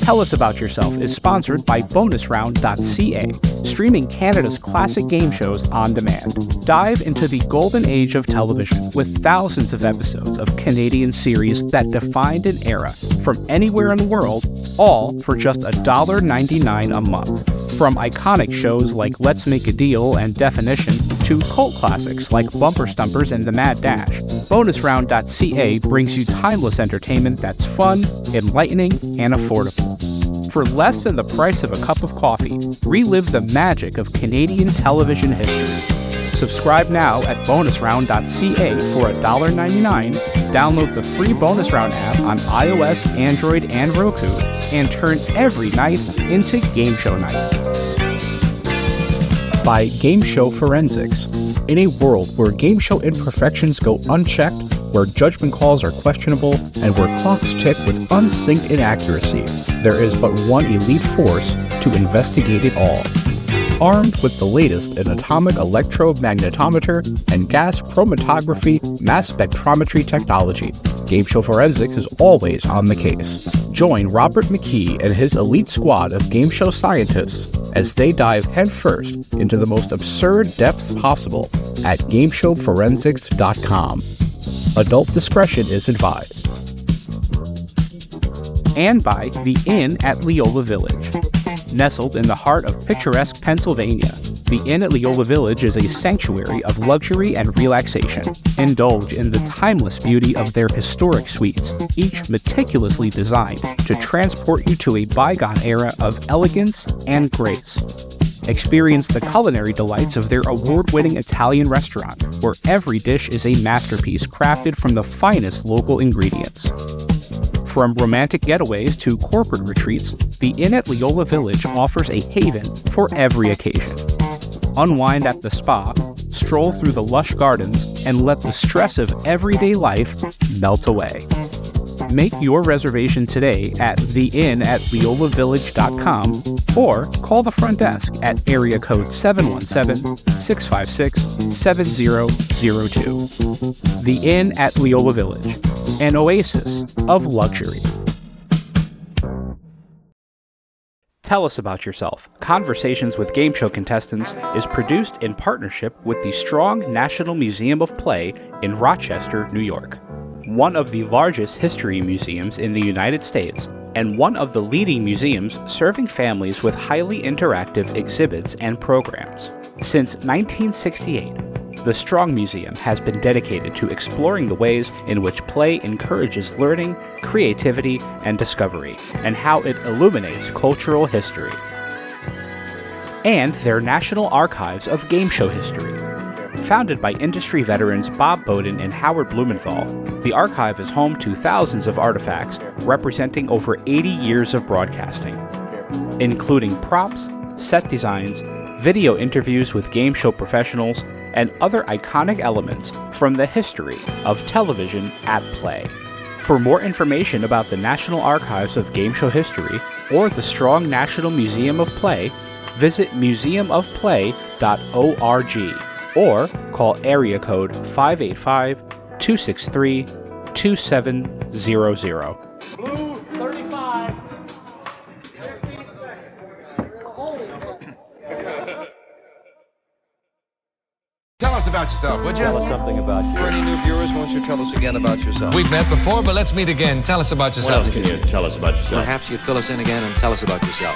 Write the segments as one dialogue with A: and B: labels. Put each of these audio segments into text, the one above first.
A: Tell Us About Yourself is sponsored by bonusround.ca, streaming Canada's classic game shows on demand. Dive into the golden age of television with thousands of episodes of Canadian series that defined an era from anywhere in the world, all for just $1.99 a month. From iconic shows like Let's Make a Deal and Definition to cult classics like Bumper Stumpers and The Mad Dash, bonusround.ca brings you timeless entertainment that's fun, enlightening, and affordable. For less than the price of a cup of coffee, relive the magic of Canadian television history. Subscribe now at bonusround.ca for $1.99, download the free Bonus Round app on iOS, Android, and Roku, and turn every night into Game Show Night. By Game Show Forensics. In a world where game show imperfections go unchecked, where judgment calls are questionable, and where clocks tick with unsynced inaccuracy, there is but one elite force to investigate it all. Armed with the latest in atomic electromagnetometer and gas chromatography mass spectrometry technology, Game Show Forensics is always on the case. Join Robert McKee and his elite squad of game show scientists as they dive headfirst into the most absurd depths possible at GameShowForensics.com. Adult discretion is advised. And by The Inn at Leola Village. Nestled in the heart of picturesque Pennsylvania, the Inn at Leola Village is a sanctuary of luxury and relaxation. Indulge in the timeless beauty of their historic suites, each meticulously designed to transport you to a bygone era of elegance and grace. Experience the culinary delights of their award-winning Italian restaurant, where every dish is a masterpiece crafted from the finest local ingredients. From romantic getaways to corporate retreats, the Inn at Leola Village offers a haven for every occasion. Unwind at the spa, stroll through the lush gardens, and let the stress of everyday life melt away. Make your reservation today at theinnatleolavillage.com or call the front desk at area code 717-656-7002. The Inn at Leola Village, an oasis of luxury. Tell Us About Yourself. Conversations with Game Show Contestants is produced in partnership with the Strong National Museum of Play in Rochester, New York, one of the largest history museums in the United States, and one of the leading museums serving families with highly interactive exhibits and programs. Since 1968, the Strong Museum has been dedicated to exploring the ways in which play encourages learning, creativity, and discovery, and how it illuminates cultural history. And their National Archives of Game Show History. Founded by industry veterans Bob Bowden and Howard Blumenthal, the archive is home to thousands of artifacts representing over 80 years of broadcasting, including props, set designs, video interviews with game show professionals, and other iconic elements from the history of television at play. For more information about the National Archives of Game Show History or the Strong National Museum of Play, visit museumofplay.org or call area code 585-263-2700.
B: Blue 35.
C: Tell us about yourself, would you?
D: Tell us something about you.
C: For any new viewers, why don't you tell us again about yourself?
E: We've met before, but let's meet again. Tell us about
D: What
E: yourself.
D: else can you tell us about yourself?
F: Perhaps you'd fill us in again and tell us about yourself.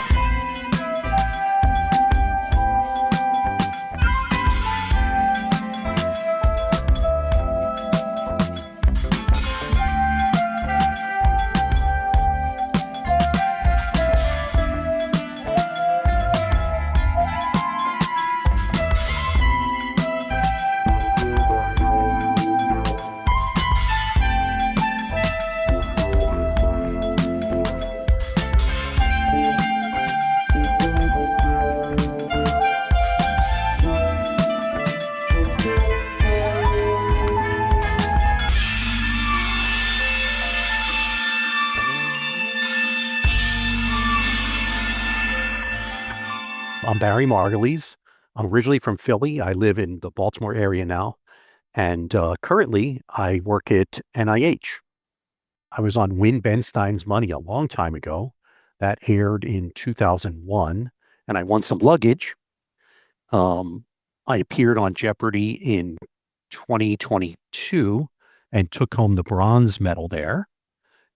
G: I'm Barry Marguiles. I'm originally from Philly. I live in the Baltimore area now. And currently, I work at NIH. I was on Win Ben Stein's Money a long time ago. That aired in 2001, and I won some luggage. I appeared on Jeopardy in 2022 and took home the bronze medal there.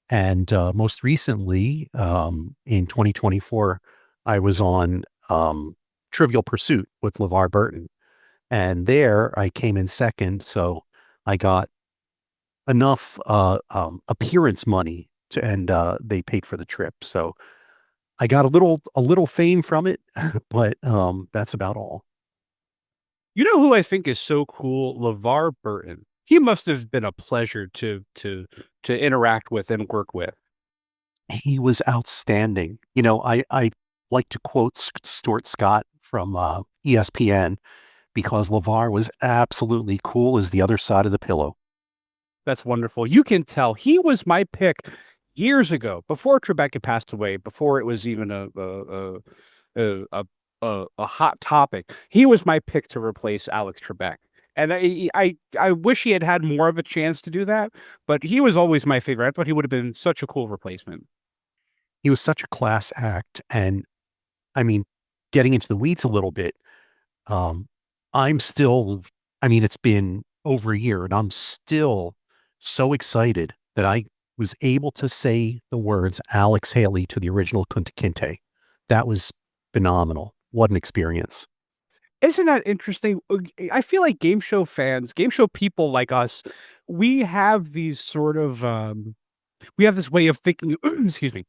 G: And most recently, in 2024, I was on Trivial Pursuit with LeVar Burton. And there I came in second. So I got enough appearance money and they paid for the trip. So I got a little fame from it, but that's about all.
A: You know who I think is so cool? LeVar Burton. He must have been a pleasure to interact with and work with.
G: He was outstanding. I like to quote Stuart Scott from ESPN because LeVar was absolutely cool as the other side of the pillow.
A: That's wonderful. You can tell he was my pick years ago, before Trebek had passed away, before it was even a hot topic. He was my pick to replace Alex Trebek. And I wish he had more of a chance to do that, but he was always my favorite. I thought he would have been such a cool replacement.
G: He was such a class act. And I mean, getting into the weeds a little bit, it's been over a year and I'm still so excited that I was able to say the words Alex Haley to the original Kunta Kinte. That was phenomenal. What an experience.
A: Isn't that interesting? I feel like game show fans, game show people like us, we have these sort of, we have this way of thinking, excuse me.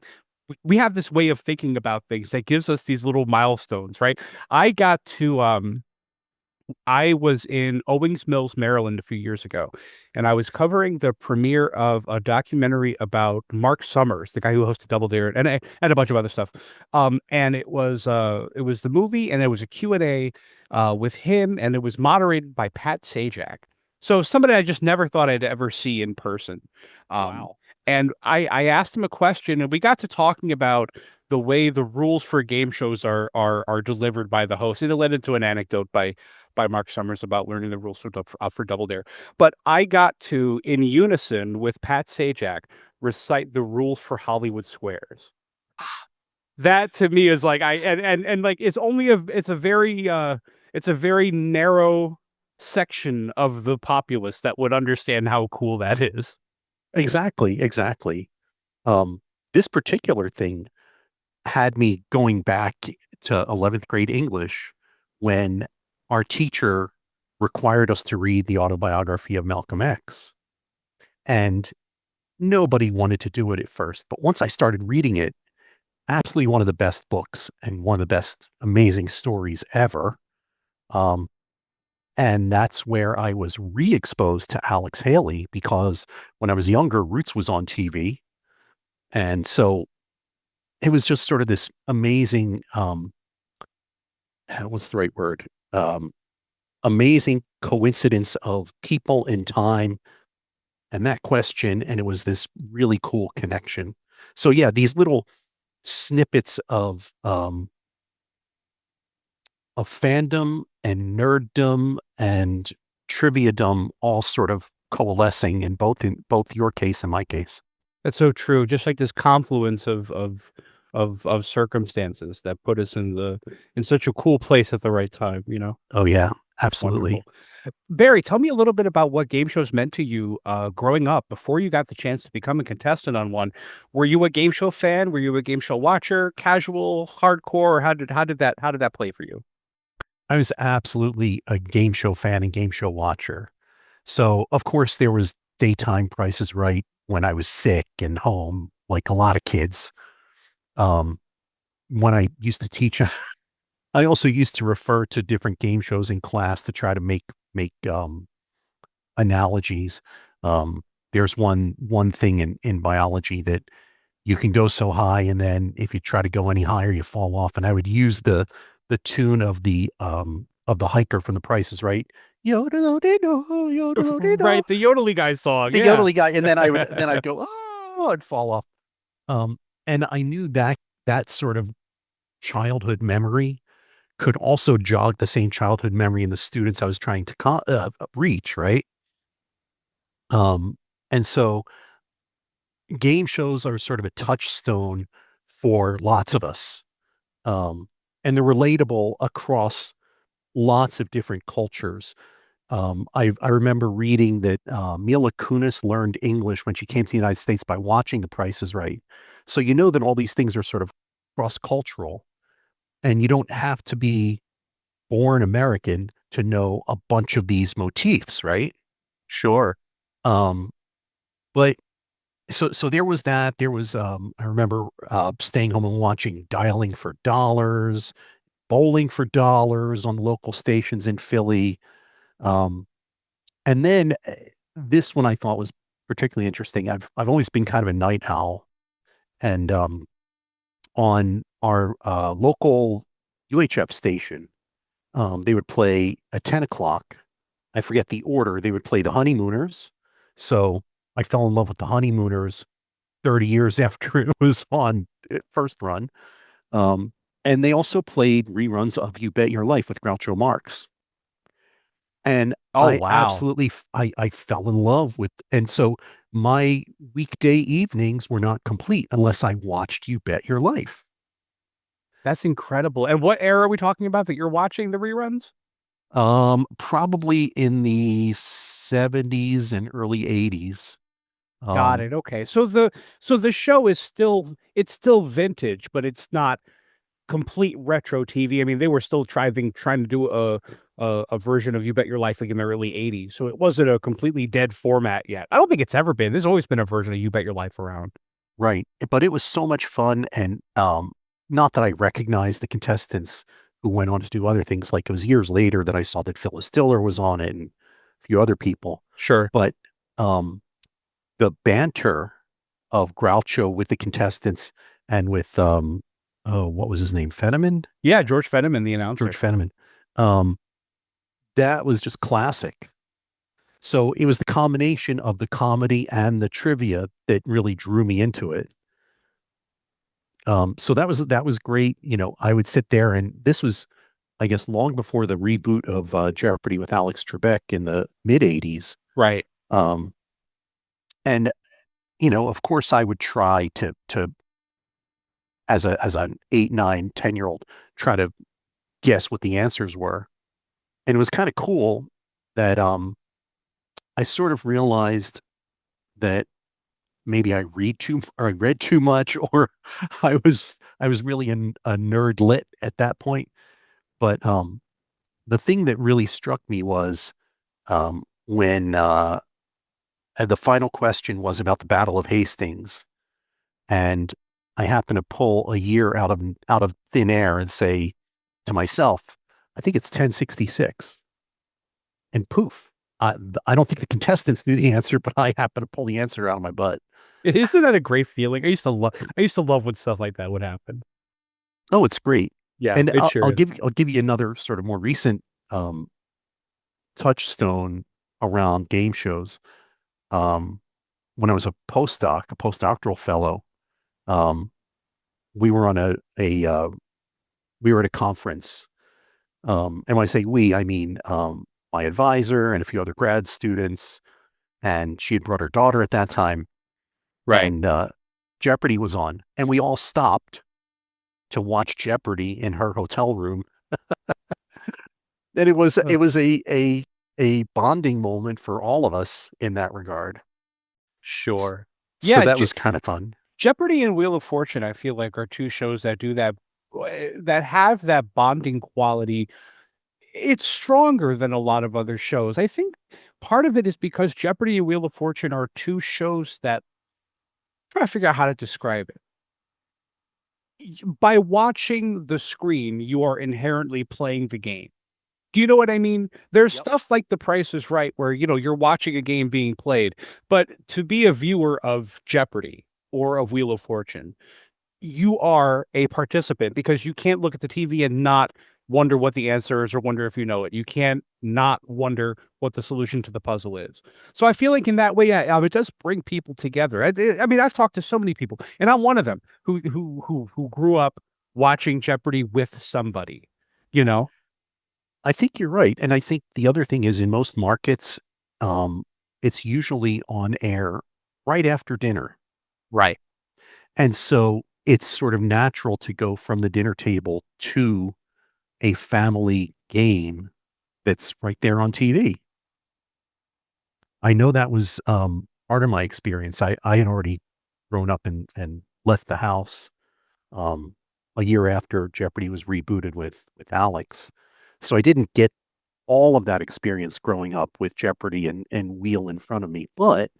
A: We have this way of thinking about things that gives us these little milestones, right? I was in Owings Mills, Maryland a few years ago, and I was covering the premiere of a documentary about Mark Summers, the guy who hosted Double Dare and a bunch of other stuff. And it was the movie, and there was a Q&A with him, and it was moderated by Pat Sajak. So somebody I just never thought I'd ever see in person.
G: Wow.
A: And I asked him a question, and we got to talking about the way the rules for game shows are delivered by the host. And it led into an anecdote by Mark Summers about learning the rules for Double Dare. But I got to, in unison with Pat Sajak, recite the rules for Hollywood Squares. That to me is like like it's a very narrow section of the populace that would understand how cool that is.
G: Exactly. This particular thing had me going back to 11th grade English when our teacher required us to read the autobiography of Malcolm X. And nobody wanted to do it at first. But once I started reading it, absolutely one of the best books and one of the best amazing stories ever. And that's where I was re-exposed to Alex Haley because when I was younger, Roots was on TV. And so it was just sort of this amazing, what's the right word? Amazing coincidence of people and time and that question. And it was this really cool connection. So yeah, these little snippets of fandom and nerddom and triviadom all sort of coalescing in both your case and my case.
A: That's so true. Just like this confluence of circumstances that put us in such a cool place at the right time, you know?
G: Oh yeah, absolutely.
A: Wonderful. Barry, tell me a little bit about what game shows meant to you growing up before you got the chance to become a contestant on one. Were you a game show fan? Were you a game show watcher, casual, hardcore, or how did that play for you?
G: I was absolutely a game show fan and game show watcher. So of course there was daytime Price is Right when I was sick and home, like a lot of kids. When I used to teach, I also used to refer to different game shows in class to try to make analogies. There's one thing in biology that you can go so high, and then if you try to go any higher, you fall off. And I would use the tune of the hiker from The Price is Right.
A: Right, the Yodely guy song.
G: The Yodely guy, and then I'd go, oh, I'd fall off. And I knew that sort of childhood memory could also jog the same childhood memory in the students I was trying to reach, right? And so game shows are sort of a touchstone for lots of us. And they're relatable across lots of different cultures. I remember reading that Mila Kunis learned English when she came to the United States by watching The Price is Right. So you know that all these things are sort of cross-cultural, and you don't have to be born American to know a bunch of these motifs, right?
A: Sure.
G: But so there was that. There was I remember staying home and watching Dialing for Dollars, Bowling for Dollars on local stations in Philly. And then this one I thought was particularly interesting. I've always been kind of a night owl, and on our local UHF station, they would play at 10 o'clock. I forget the order. They would play The Honeymooners. So I fell in love with The Honeymooners 30 years after it was on first run. And they also played reruns of You Bet Your Life with Groucho Marx. And
A: Oh,
G: I
A: wow.
G: absolutely, I fell in love with, and so my weekday evenings were not complete unless I watched You Bet Your Life.
A: That's incredible. And what era are we talking about that you're watching the reruns?
G: Probably in the 70s and early 80s.
A: Got it. Okay. So the show is still vintage, but it's not complete retro TV. I mean, they were still trying to do a version of You Bet Your Life like in the early 80s. So it wasn't a completely dead format yet. I don't think it's ever been. There's always been a version of You Bet Your Life around.
G: Right. But it was so much fun, and not that I recognized the contestants who went on to do other things. Like, it was years later that I saw that Phyllis Diller was on it and a few other people.
A: Sure.
G: But the banter of Groucho with the contestants and with what was his name? Fenneman?
A: Yeah, George Fenneman, the announcer.
G: George Fenneman. That was just classic. So it was the combination of the comedy and the trivia that really drew me into it. So that was great. You know, I would sit there, and this was, I guess, long before the reboot of Jeopardy with Alex Trebek in the mid 80s.
A: Right.
G: And you know, of course, I would try to as an 8, 9, 10-year-old try to guess what the answers were. And it was kind of cool that I sort of realized that maybe I read too much, or I was really a nerd lit at that point. But the thing that really struck me was when the final question was about the Battle of Hastings, and I happened to pull a year out of thin air and say to myself, I think it's 1066. And poof, I don't think the contestants knew the answer, but I happened to pull the answer out of my butt.
A: Isn't that a great feeling? I used to love when stuff like that would happen.
G: Oh, it's great.
A: Yeah,
G: And
A: it
G: I'll
A: is.
G: give you another sort of more recent touchstone around game shows. When I was a postdoctoral fellow, we were on we were at a conference. And when I say we, I mean my advisor and a few other grad students, and she had brought her daughter at that time.
A: Right.
G: And Jeopardy was on, and we all stopped to watch Jeopardy in her hotel room. And it was a bonding moment for all of us in that regard.
A: Sure.
G: So
A: Yeah,
G: that was kind of fun.
A: Jeopardy and Wheel of Fortune, I feel like, are two shows that do that, that have that bonding quality. It's stronger than a lot of other shows. I think part of it is because Jeopardy and Wheel of Fortune are two shows that, I'm trying to figure out how to describe it. By watching the screen, you are inherently playing the game. Do you know what I mean? There's stuff like The Price is Right where, you're watching a game being played, but to be a viewer of Jeopardy or of Wheel of Fortune, you are a participant because you can't look at the TV and not wonder what the answer is or wonder if you know it. You can't not wonder what the solution to the puzzle is. So I feel like in that way, yeah, it does bring people together. I mean, I've talked to so many people, and I'm one of them who grew up watching Jeopardy with somebody,
G: I think you're right. And I think the other thing is, in most markets, it's usually on air right after dinner.
A: Right.
G: And so it's sort of natural to go from the dinner table to a family game that's right there on TV. I know that was part of my experience. I had already grown up and left the house um, a year after Jeopardy was rebooted with Alex. So I didn't get all of that experience growing up with Jeopardy and Wheel in front of me. But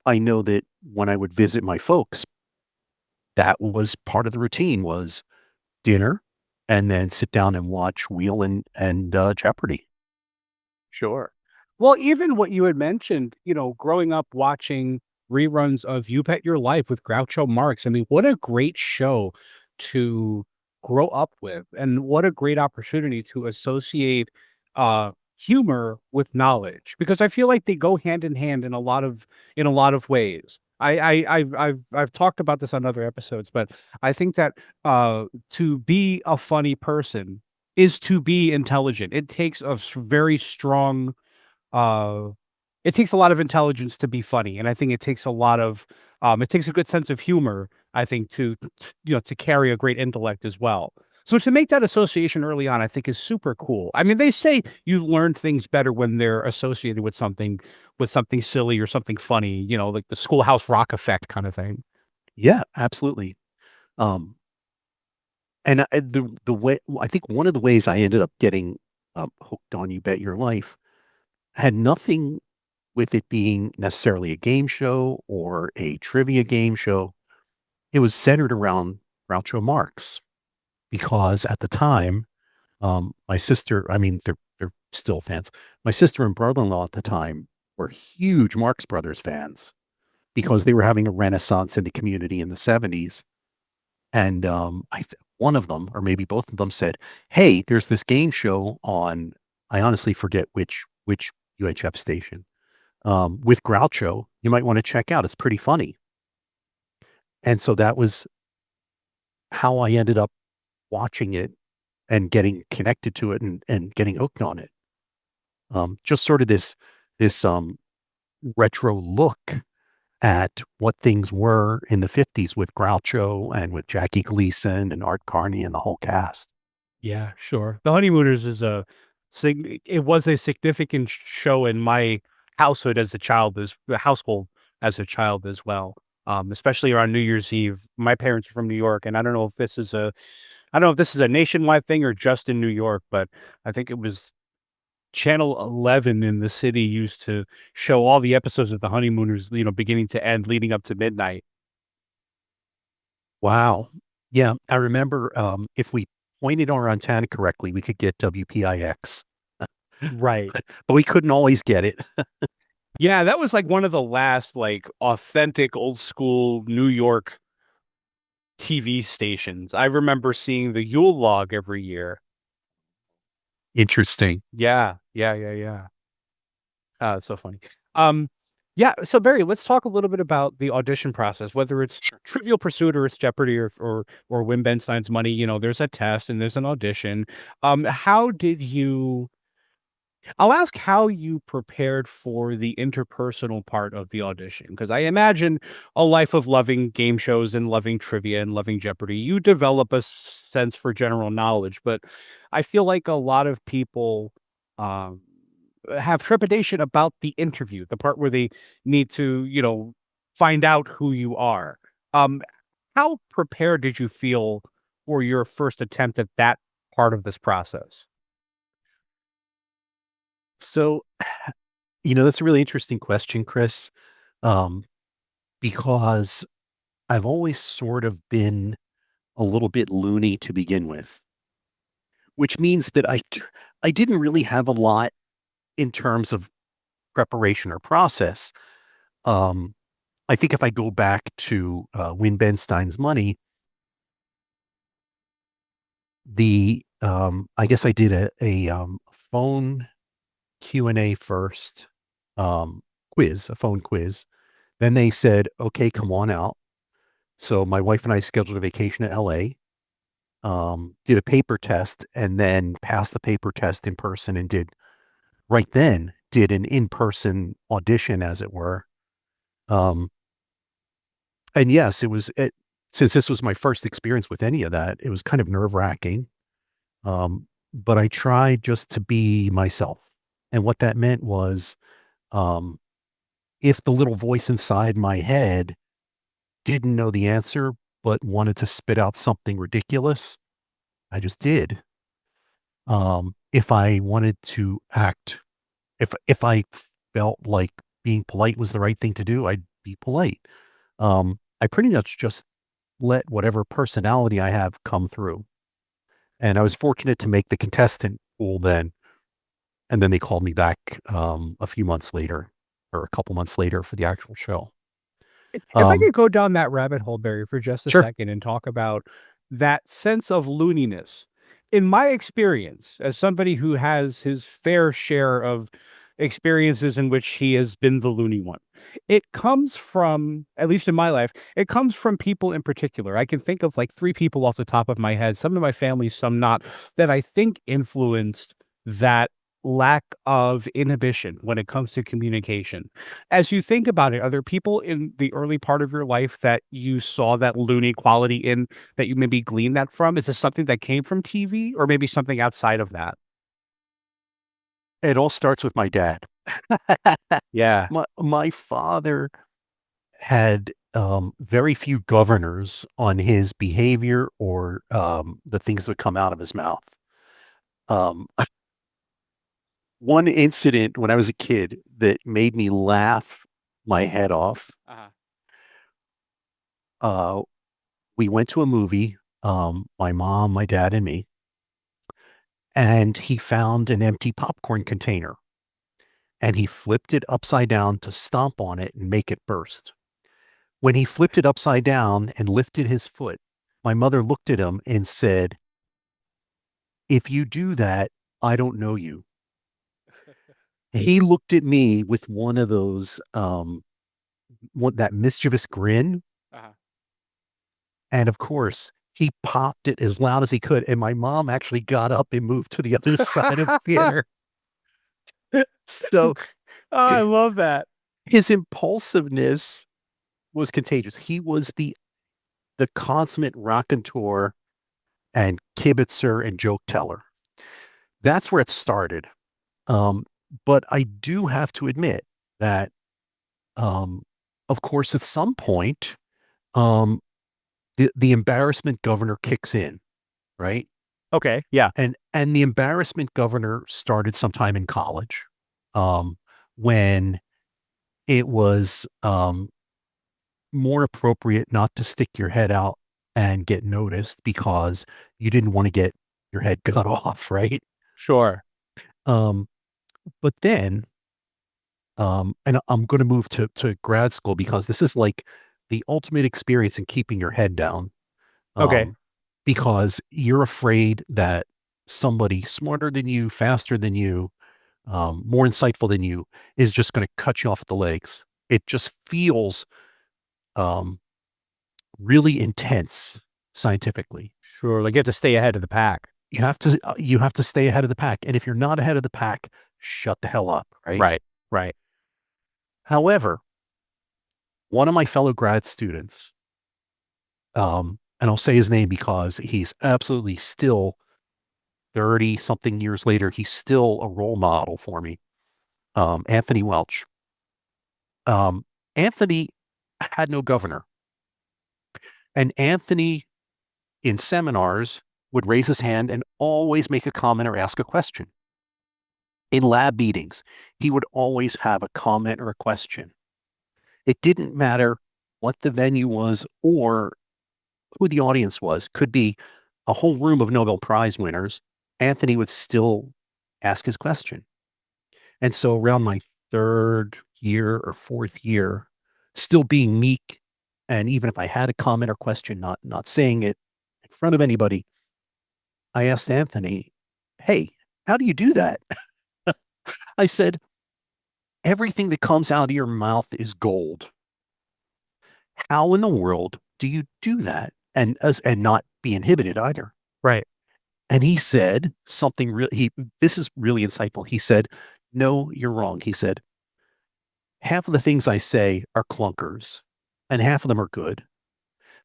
G: I know that when I would visit my folks, that was part of the routine was dinner and then sit down and watch Wheel and Jeopardy.
A: Sure. Well, even what you had mentioned, growing up watching reruns of You Bet Your Life with Groucho Marx. I mean, what a great show to grow up with, and what a great opportunity to associate humor with knowledge, because I feel like they go hand in hand in a lot of ways. I've talked about this on other episodes, but I think that to be a funny person is to be intelligent. It takes a very strong, uh, it takes a lot of intelligence to be funny, and I think it takes a good sense of humor, I think, to carry a great intellect as well. So to make that association early on, I think is super cool. I mean, they say you learn things better when they're associated with something silly or something funny, like the Schoolhouse Rock effect kind of thing.
G: Yeah, absolutely. Um, and the way I think one of the ways I ended up getting hooked on You Bet Your Life had nothing with it being necessarily a game show or a trivia game show. It was centered around Groucho Marx because at the time, my sister, I mean, they're still fans. My sister and brother-in-law at the time were huge Marx Brothers fans because they were having a renaissance in the community in the 70s. And one of them, or maybe both of them, said, "Hey, there's this game show on. I honestly forget which UHF station with Groucho. You might want to check out. It's pretty funny." And so that was how I ended up watching it and getting connected to it and getting hooked on it. Just sort of this retro look at what things were in the 50s with Groucho and with Jackie Gleason and Art Carney and the whole cast.
A: Yeah, sure. The Honeymooners is it was a significant show in my household as a child as well. Especially around New Year's Eve. My parents are from New York, and I don't know if this is a nationwide thing or just in New York, but I think it was Channel 11 in the city used to show all the episodes of The Honeymooners, beginning to end, leading up to midnight.
G: Wow. Yeah, I remember, if we pointed our antenna correctly, we could get WPIX,
A: Right.
G: but we couldn't always get it.
A: Yeah, that was like one of the last like authentic old school New York TV stations. I remember seeing the Yule log every year.
G: Interesting.
A: Yeah, yeah, yeah, yeah. It's so funny. Um, yeah, so Barry, let's talk a little bit about the audition process, whether it's Trivial Pursuit or it's Jeopardy or Win Ben Stein's Money. There's a test and there's an audition. How did you I'll ask how you prepared for the interpersonal part of the audition, because I imagine a life of loving game shows and loving trivia and loving Jeopardy, you develop a sense for general knowledge. But I feel like a lot of people um, have trepidation about the interview, the part where they need to, find out who you are. Um, how prepared did you feel for your first attempt at that part of this process?
G: So, that's a really interesting question, Chris, um, because I've always sort of been a little bit loony to begin with, which means that I didn't really have a lot in terms of preparation or process. Um, I think if I go back to Win Ben Stein's Money, I guess I did a phone Q&A first, a phone quiz. Then they said, "Okay, come on out." So my wife and I scheduled a vacation to LA, did a paper test, and then passed the paper test in person and did an in-person audition, as it were. Um, and yes, since this was my first experience with any of that, it was kind of nerve-wracking. But I tried just to be myself. And what that meant was, um, if the little voice inside my head didn't know the answer, but wanted to spit out something ridiculous, I just did. If I wanted to act, if I felt like being polite was the right thing to do, I'd be polite. I pretty much just let whatever personality I have come through. And I was fortunate to make the contestant pool then. And then they called me back a few months later, or a couple months later, for the actual show.
A: If I could go down that rabbit hole, Barry, for just a
G: Sure.
A: second and talk about that sense of looniness. In my experience, as somebody who has his fair share of experiences in which he has been the loony one, it comes from, at least in my life, it comes from people in particular. I can think of like 3 people off the top of my head, some in my family, some not, that I think influenced that lack of inhibition when it comes to communication. As you think about it, are there people in the early part of your life that you saw that loony quality in, that you maybe gleaned that from? Is this something that came from TV or maybe something outside of that?
G: It all starts with my dad.
A: Yeah.
G: My father had very few governors on his behavior or the things that would come out of his mouth. Um, one incident when I was a kid that made me laugh my head off. We went to a movie, my mom, my dad, and me, and he found an empty popcorn container, and he flipped it upside down to stomp on it and make it burst. When he flipped it upside down and lifted his foot, my mother looked at him and said, "If you do that, I don't know you." He looked at me with one of those, that mischievous grin. And of course, he popped it as loud as he could. And my mom actually got up and moved to the other side of the theater. So
A: Oh, I love that.
G: his impulsiveness was contagious. He was the consummate raconteur and kibitzer and joke teller. That's where it started. But I do have to admit that, of course, at some point, the embarrassment governor kicks in, right?
A: Okay. Yeah.
G: And the embarrassment governor started sometime in college, when it was more appropriate not to stick your head out and get noticed because you didn't want to get your head cut off, right?
A: Sure.
G: But then, and I'm going to move to grad school because this is like the ultimate experience in keeping your head down.
A: Okay.
G: Because you're afraid that somebody smarter than you, faster than you, more insightful than you is just going to cut you off at the legs. It just feels really intense scientifically.
A: Sure. Like you have to stay ahead of the pack.
G: You have to stay ahead of the pack. And if you're not ahead of the pack, shut the hell up, right?
A: Right. Right.
G: However, one of my fellow grad students, and I'll say his name because he's absolutely still 30 something years later, he's still a role model for me. Anthony Welch. Anthony had no governor. And Anthony, in seminars, would raise his hand and always make a comment or ask a question. In lab meetings, he would always have a comment or a question. It didn't matter what the venue was or who the audience was. Could be a whole room of Nobel Prize winners. Anthony would still ask his question. And so around my 3rd year or 4th year, still being meek, and even if I had a comment or question, not saying it in front of anybody, I asked Anthony, "Hey, how do you do that?" I said, "Everything that comes out of your mouth is gold. How in the world do you do that? And not be inhibited either?"
A: Right.
G: And he said something this is really insightful. He said, "No, you're wrong." He said, "Half of the things I say are clunkers and half of them are good.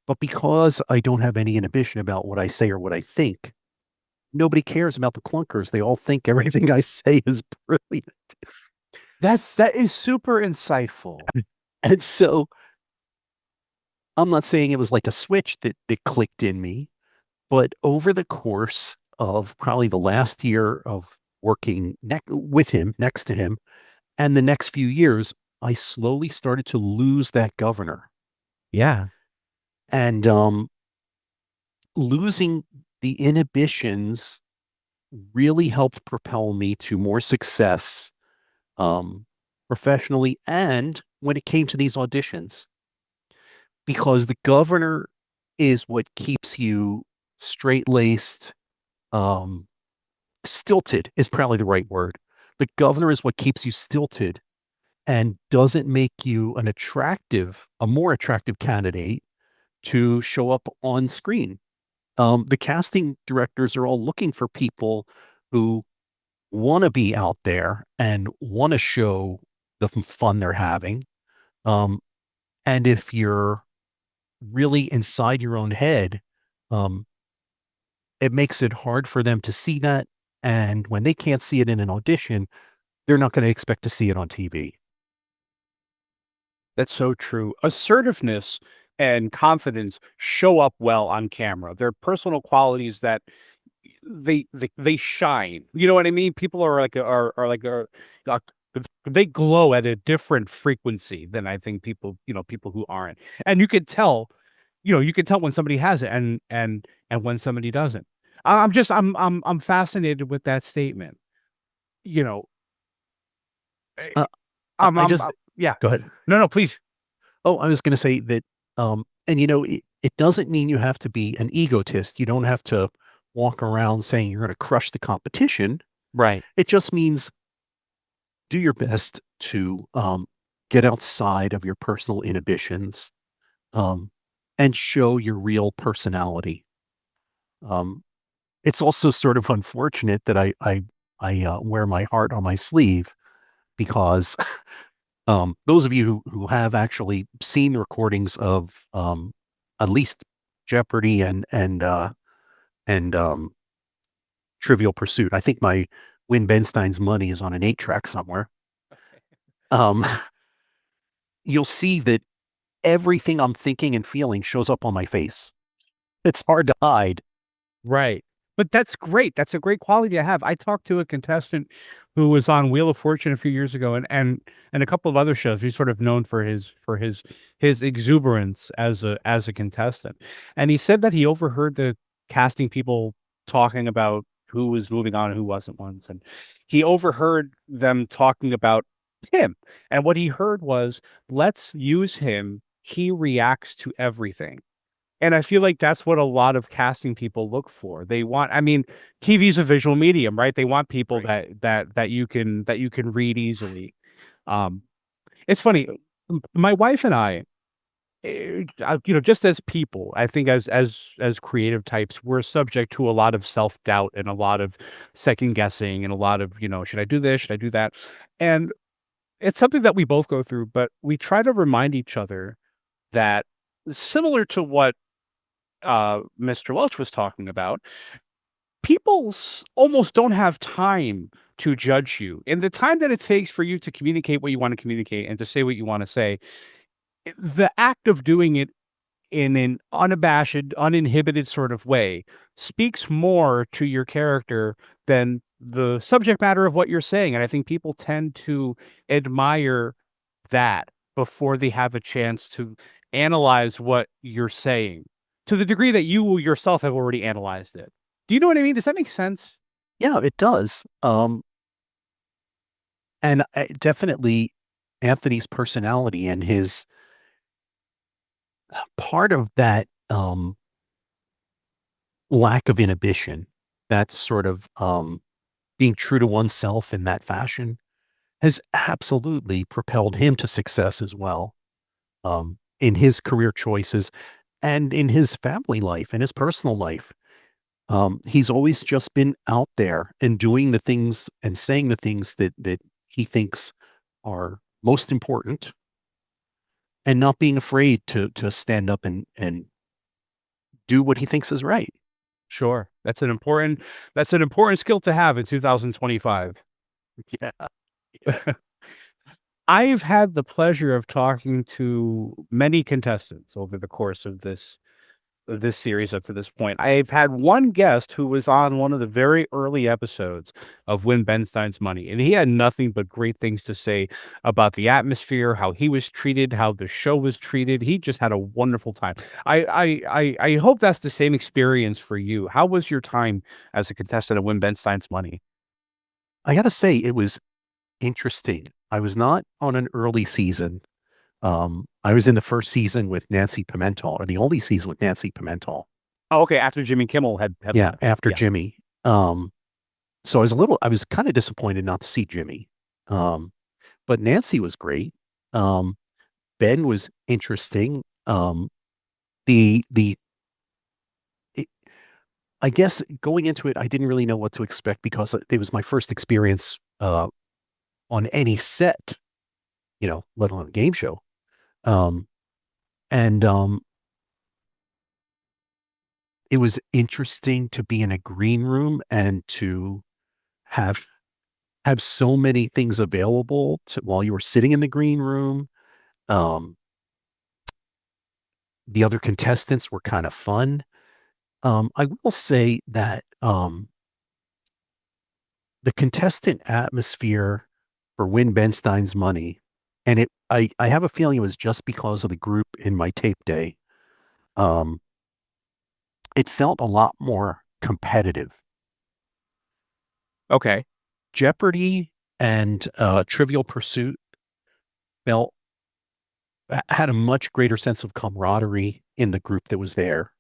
G: But because I don't have any inhibition about what I say or what I think, nobody cares about the clunkers. They all think everything I say is brilliant.
A: That is super insightful.
G: And so I'm not saying it was like a switch that clicked in me, but over the course of probably the last year of working with him, next to him, and the next few years, I slowly started to lose that governor.
A: Yeah.
G: And losing the inhibitions really helped propel me to more success professionally and when it came to these auditions. Because the governor is what keeps you straight-laced, stilted is probably the right word. The governor is what keeps you stilted and doesn't make you a more attractive candidate to show up on screen. The casting directors are all looking for people who want to be out there and want to show the fun they're having. And if you're really inside your own head, it makes it hard for them to see that. And when they can't see it in an audition, they're not going to expect to see it on TV.
A: That's so true. Assertiveness and confidence show up well on camera. They're personal qualities that they shine. You know what I mean? People are uh, they glow at a different frequency than I think people who aren't. And you can tell when somebody has it and when somebody doesn't. I'm fascinated with that statement. You know, eh,
G: Uh,
A: I'm
G: I
A: I'm
G: just
A: yeah.
G: Go ahead.
A: No, please.
G: Oh, I was going to say that, and it doesn't mean you have to be an egotist. You don't have to walk around saying you're going to crush the competition.
A: Right.
G: It just means do your best to get outside of your personal inhibitions um, and show your real personality. Um, it's also sort of unfortunate that I wear my heart on my sleeve because those of you who have actually seen recordings of at least Jeopardy and Trivial Pursuit. I think my Win Ben Stein's Money is on an 8-track somewhere. Um, you'll see that everything I'm thinking and feeling shows up on my face. It's hard to hide.
A: Right. But that's great. That's a great quality to have. I talked to a contestant who was on Wheel of Fortune a few years ago and a couple of other shows. He's sort of known for his exuberance as a contestant. And he said that he overheard the casting people talking about who was moving on and who wasn't once. And he overheard them talking about him. And what he heard was, let's use him. He reacts to everything. And I feel like that's what a lot of casting people look for. They want, I mean, TV's a visual medium, right? They want people
G: Right.
A: that you can read easily. Um, it's funny, my wife and I, just as people, I think as creative types, we're subject to a lot of self-doubt and a lot of second guessing and a lot of, should I do this? Should I do that? And it's something that we both go through, but we try to remind each other that similar to what Mr. Welch was talking about, people almost don't have time to judge you. And the time that it takes for you to communicate what you want to communicate and to say what you want to say, the act of doing it in an unabashed, uninhibited sort of way speaks more to your character than the subject matter of what you're saying. And I think people tend to admire that before they have a chance to analyze what you're saying to the degree that you yourself have already analyzed it. Do you know what I mean? Does that make sense?
G: Yeah, it does. And definitely Anthony's personality and his part of that lack of inhibition, that sort of being true to oneself in that fashion has absolutely propelled him to success as well in his career choices and in his family life and his personal life. He's always just been out there and doing the things and saying the things that he thinks are most important and not being afraid to stand up and do what he thinks is right.
A: Sure. That's an important skill to have in 2025.
G: Yeah.
A: I've had the pleasure of talking to many contestants over the course of this series up to this point. I've had one guest who was on one of the very early episodes of Win Ben Stein's Money, and he had nothing but great things to say about the atmosphere, how he was treated, how the show was treated. He just had a wonderful time. I hope that's the same experience for you. How was your time as a contestant of Win Ben Stein's Money?
G: I got to say, it was interesting. I was not on an early season. I was in the first season with Nancy Pimentel, or the only season with Nancy Pimentel.
A: Oh, okay. After Jimmy Kimmel had left.
G: After Jimmy. So I was kind of disappointed not to see Jimmy. But Nancy was great. Ben was interesting. I guess going into it, I didn't really know what to expect because it was my first experience on any set, let alone a game show. It was interesting to be in a green room and to have so many things available while you were sitting in the green room. The other contestants were kind of fun. I will say that the contestant atmosphere for Win Ben Stein's Money, and I have a feeling it was just because of the group in my tape day. It felt a lot more competitive.
A: Okay.
G: Jeopardy and Trivial Pursuit had a much greater sense of camaraderie in the group that was there.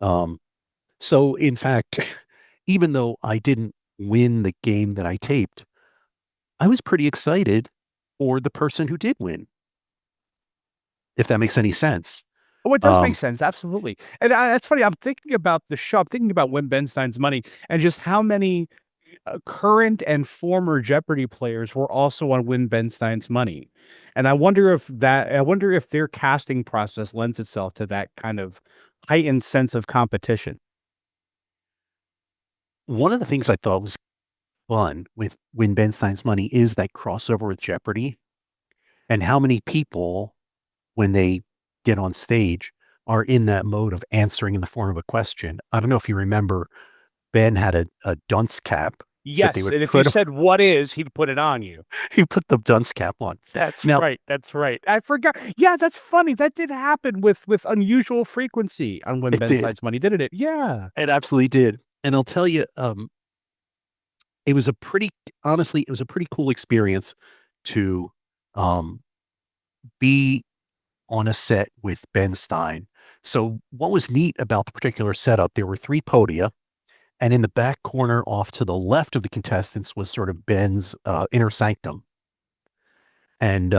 G: So in fact, even though I didn't win the game that I taped, I was pretty excited for the person who did win. If that makes any sense.
A: Oh, it does make sense. Absolutely. And that's funny. I'm thinking about the show. I'm thinking about Win Ben Stein's Money and just how many current and former Jeopardy players were also on Win Ben Stein's Money. And I wonder if their casting process lends itself to that kind of heightened sense of competition.
G: One of the things I thought was fun with Win Ben Stein's Money is that crossover with Jeopardy, and how many people, when they get on stage, are in that mode of answering in the form of a question. I don't know if you remember, Ben had a dunce cap.
A: Yes, and if you said "what is," he'd put it on you.
G: He put the dunce cap on.
A: That's right. That's right. I forgot. Yeah, that's funny. That did happen with unusual frequency on Win Ben Stein's Money, didn't it? Yeah,
G: it absolutely did. And I'll tell you, it was a pretty cool experience to be on a set with Ben Stein. So what was neat about the particular setup, there were 3 podia, and in the back corner off to the left of the contestants was sort of Ben's inner sanctum. And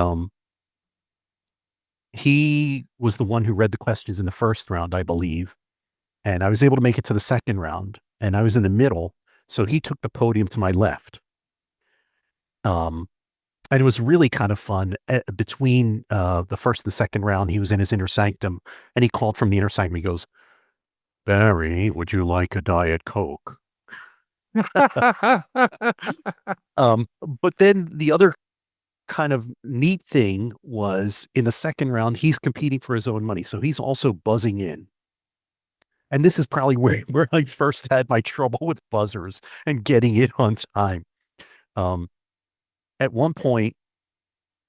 G: he was the one who read the questions in the first round, I believe. And I was able to make it to the second round, and I was in the middle. So he took the podium to my left. And it was really kind of fun. Between the first and the second round, he was in his inner sanctum, and he called from the inner sanctum. He goes, "Barry, would you like a Diet Coke?" But then the other kind of neat thing was, in the second round, he's competing for his own money. So he's also buzzing in. And this is probably where I first had my trouble with buzzers and getting it on time. At one point,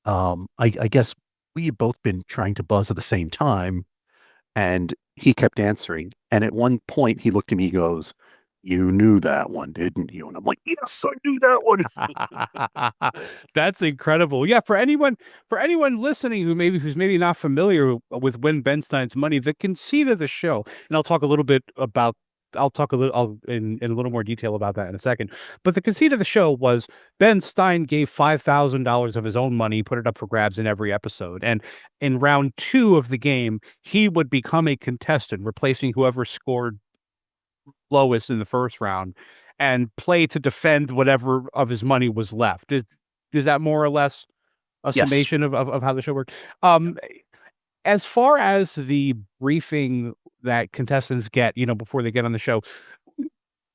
G: I guess we had both been trying to buzz at the same time, and he kept answering. And at one point, he looked at me, he goes, "You knew that one, didn't you?" And I'm like, "Yes, I knew that one."
A: That's incredible. Yeah, for anyone listening who's maybe not familiar with Win Ben Stein's Money, the conceit of the show, and I'll talk a little in a little more detail about that in a second. But the conceit of the show was Ben Stein gave $5,000 of his own money, put it up for grabs in every episode. And in round 2 of the game, he would become a contestant, replacing whoever scored lowest in the first round, and play to defend whatever of his money was left. Is that more or less a summation of how the show worked? as far as the briefing that contestants get, before they get on the show,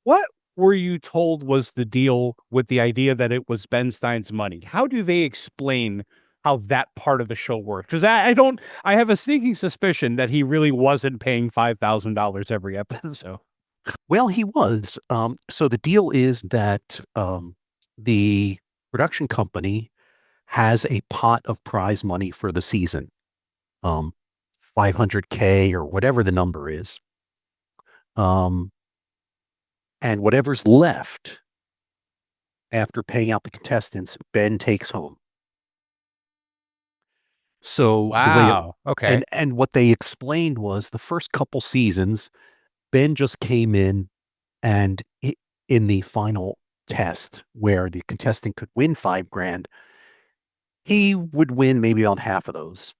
A: what were you told was the deal with the idea that it was Ben Stein's money? How do they explain how that part of the show works? Because I have a sneaking suspicion that he really wasn't paying $5,000 every episode.
G: Well, he was. So the deal is that the production company has a pot of prize money for the season, 500K or whatever the number is. And whatever's left after paying out the contestants, Ben takes home. So the way
A: Okay.
G: and what they explained was the first couple seasons, Ben just came in and in the final test where the contestant could win $5,000, he would win maybe on half of those.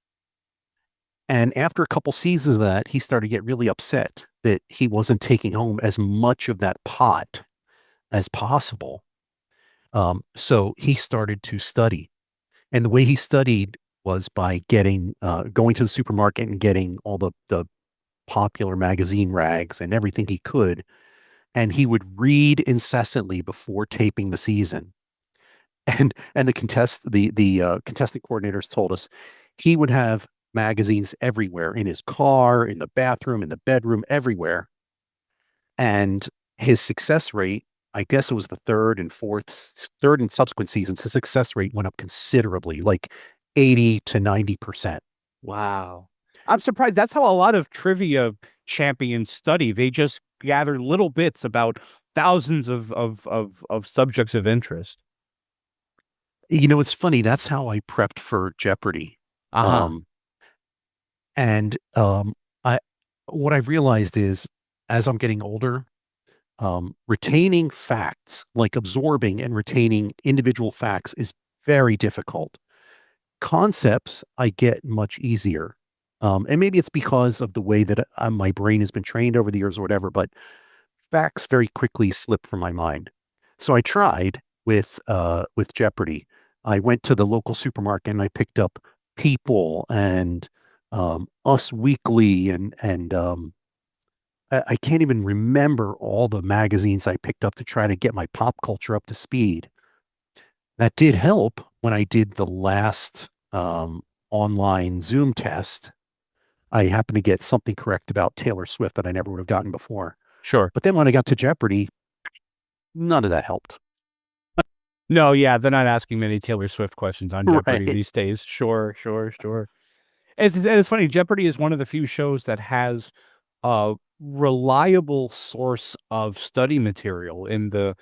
G: And after a couple seasons of that, he started to get really upset that he wasn't taking home as much of that pot as possible. So he started to study. And the way he studied was by going to the supermarket and getting all the popular magazine rags and everything he could. And he would read incessantly before taping the season. And the contestant coordinators told us he would have magazines everywhere, in his car, in the bathroom, in the bedroom, everywhere. And his success rate, I guess it was the third and subsequent seasons, his success rate went up considerably, like 80 to 90%.
A: Wow. I'm surprised. That's how a lot of trivia champions study. They just gather little bits about thousands of subjects of interest.
G: It's funny. That's how I prepped for Jeopardy. And what I've realized is, as I'm getting older, retaining facts, like absorbing and retaining individual facts, is very difficult. Concepts I get much easier. And maybe it's because of the way that my brain has been trained over the years or whatever, but facts very quickly slip from my mind. So I tried with Jeopardy. I went to the local supermarket and I picked up People and Us Weekly and I can't even remember all the magazines I picked up to try to get my pop culture up to speed. That did help when I did the last online Zoom test. I happened to get something correct about Taylor Swift that I never would have gotten before.
A: Sure.
G: But then when I got to Jeopardy, none of that helped.
A: No, yeah, they're not asking many Taylor Swift questions on Jeopardy
G: Right.
A: these days. Sure. It's funny. Jeopardy is one of the few shows that has a reliable source of study material in the